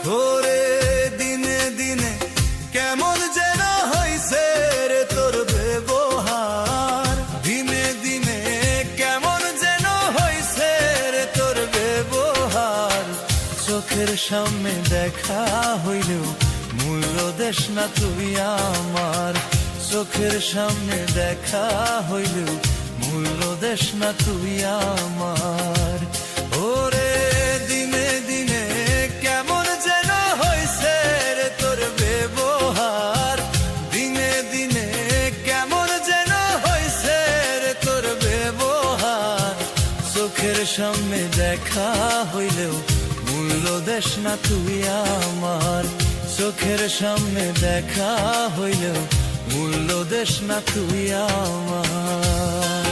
ওরে দিনে দিনে কেমন যেন হইছে রে তোর ব্যবহার, দিনে দিনে কেমন যেন হইছে রে তোর ব্যবহার। চোখের সামনে দেখা হইলেও মূল্য দেশ না তুই আমার, চোখের সামনে দেখা হইলেও মূল্য দেশ না তুই আমার। ওরে দিনে দিনে কেমন যেন হইছে রে তোর ব্যবহার, দিনে দিনে কেমন যেন হইছে রে তোর ব্যবহার। চোখের সামনে দেখা হইলেও মূল্য দেশ না তুই আমার, চোখের সামনে দেখা হইলেও মূল্য দেশ না তুই আমার।